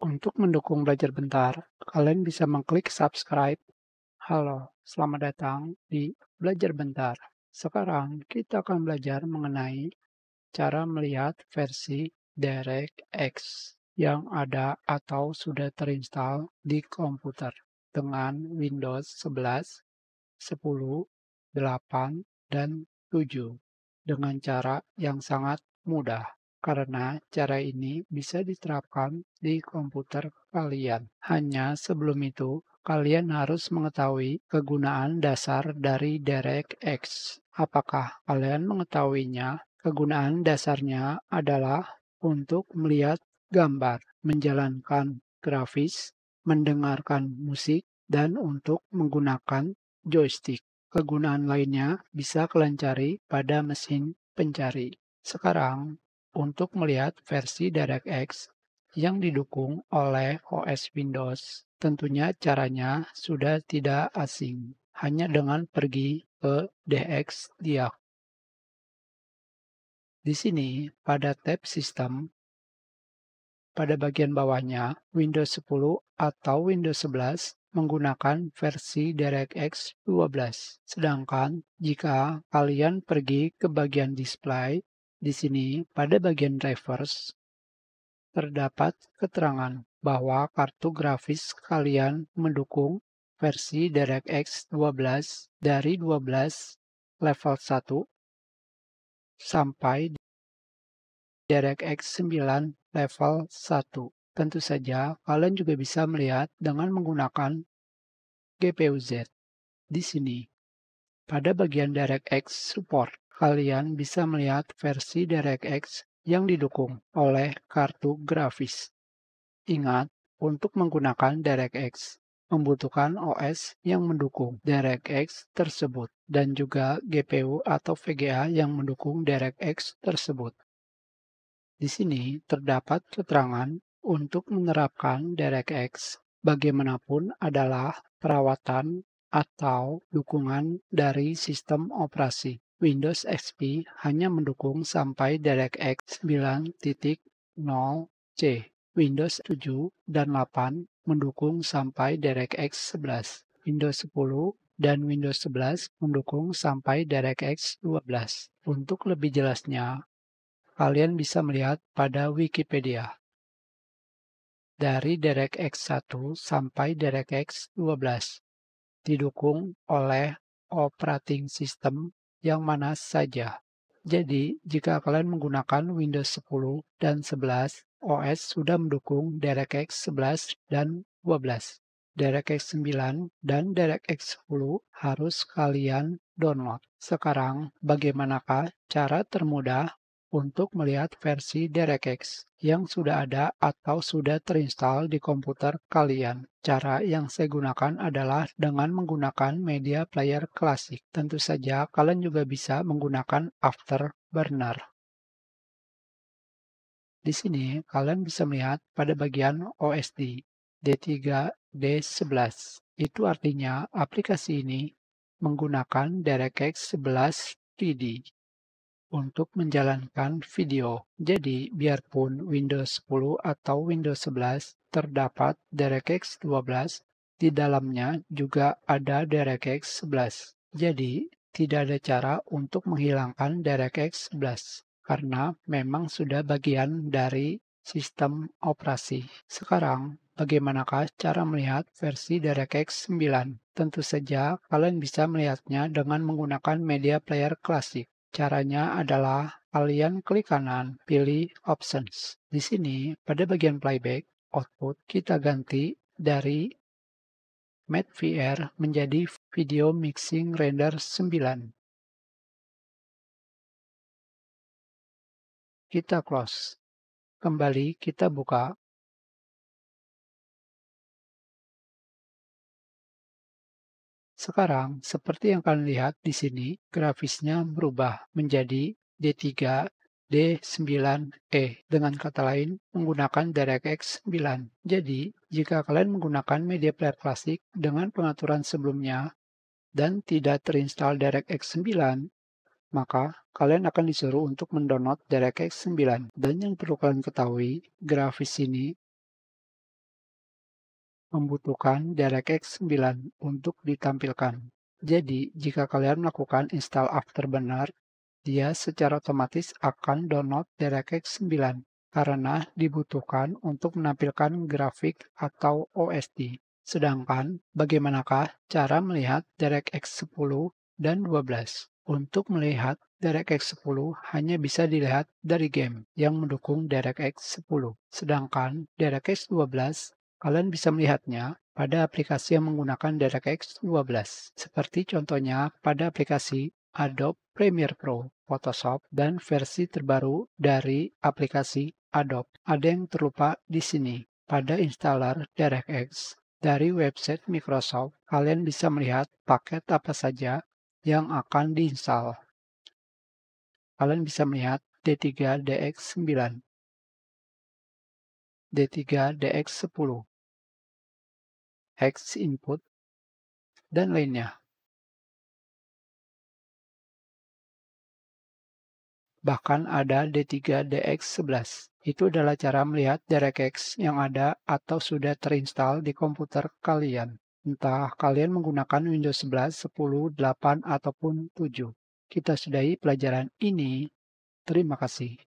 Untuk mendukung Belajar Bentar, kalian bisa mengklik subscribe. Halo, selamat datang di Belajar Bentar. Sekarang kita akan belajar mengenai cara melihat versi DirectX yang ada atau sudah terinstall di komputer dengan Windows 11, 10, 8, dan 7 dengan cara yang sangat mudah. Karena cara ini bisa diterapkan di komputer kalian. Hanya sebelum itu, kalian harus mengetahui kegunaan dasar dari DirectX. Apakah kalian mengetahuinya? Kegunaan dasarnya adalah untuk melihat gambar, menjalankan grafis, mendengarkan musik, dan untuk menggunakan joystick. Kegunaan lainnya bisa kalian cari pada mesin pencari. Sekarang, untuk melihat versi DirectX yang didukung oleh OS Windows, tentunya caranya sudah tidak asing, hanya dengan pergi ke DxDiag. Di sini, pada tab Sistem, pada bagian bawahnya, Windows 10 atau Windows 11 menggunakan versi DirectX 12. Sedangkan jika kalian pergi ke bagian display, di sini pada bagian drivers, terdapat keterangan bahwa kartu grafis kalian mendukung versi DirectX 12 dari 12 level 1 sampai DirectX 9 level 1. Tentu saja, kalian juga bisa melihat dengan menggunakan GPU-Z. Di sini, pada bagian DirectX Support, kalian bisa melihat versi DirectX yang didukung oleh kartu grafis. Ingat, untuk menggunakan DirectX, membutuhkan OS yang mendukung DirectX tersebut dan juga GPU atau VGA yang mendukung DirectX tersebut. Di sini terdapat keterangan untuk menerapkan DirectX bagaimanapun adalah perawatan atau dukungan dari sistem operasi. Windows XP hanya mendukung sampai DirectX 9.0C. Windows 7 dan 8 mendukung sampai DirectX 11. Windows 10 dan Windows 11 mendukung sampai DirectX 12. Untuk lebih jelasnya, kalian bisa melihat pada Wikipedia. Dari DirectX 1 sampai DirectX 12 didukung oleh operating system yang mana saja. Jadi, jika kalian menggunakan Windows 10 dan 11, OS sudah mendukung DirectX 11 dan 12. DirectX 9 dan DirectX 10 harus kalian download. Sekarang, bagaimanakah cara termudah untuk melihat versi DirectX yang sudah ada atau sudah terinstall di komputer kalian? Cara yang saya gunakan adalah dengan menggunakan media player klasik. Tentu saja kalian juga bisa menggunakan Afterburner. Di sini kalian bisa melihat pada bagian OSD D3, D11. Itu artinya aplikasi ini menggunakan DirectX 11 3D untuk menjalankan video. Jadi, biarpun Windows 10 atau Windows 11 terdapat DirectX 12, di dalamnya juga ada DirectX 11. Jadi, tidak ada cara untuk menghilangkan DirectX 11 karena memang sudah bagian dari sistem operasi. Sekarang, bagaimanakah cara melihat versi DirectX 9? Tentu saja kalian bisa melihatnya dengan menggunakan media player klasik. Caranya adalah kalian klik kanan, pilih Options. Di sini, pada bagian playback, output kita ganti dari MateVR menjadi Video Mixing Render 9. Kita close. Kembali kita buka. Sekarang, seperti yang kalian lihat di sini, grafisnya berubah menjadi D3, D9E. Dengan kata lain, menggunakan DirectX 9. Jadi, jika kalian menggunakan media player klasik dengan pengaturan sebelumnya dan tidak terinstall DirectX 9, maka kalian akan disuruh untuk mendownload DirectX 9. Dan yang perlu kalian ketahui, grafis ini membutuhkan DirectX 9 untuk ditampilkan. Jadi, jika kalian melakukan install After benar, dia secara otomatis akan download DirectX 9 karena dibutuhkan untuk menampilkan grafik atau OSD. Sedangkan, bagaimanakah cara melihat DirectX 10 dan 12? Untuk melihat DirectX 10 hanya bisa dilihat dari game yang mendukung DirectX 10. Sedangkan DirectX 12, kalian bisa melihatnya pada aplikasi yang menggunakan DirectX 12. Seperti contohnya pada aplikasi Adobe Premiere Pro, Photoshop, dan versi terbaru dari aplikasi Adobe. Ada yang terlupa di sini. Pada installer DirectX dari website Microsoft, kalian bisa melihat paket apa saja yang akan diinstal. Kalian bisa melihat D3DX9, D3DX10, Hex Input, dan lainnya. Bahkan ada D3DX11. Itu adalah cara melihat DirectX yang ada atau sudah terinstall di komputer kalian. Entah kalian menggunakan Windows 11, 10, 8, ataupun 7. Kita sudahi pelajaran ini. Terima kasih.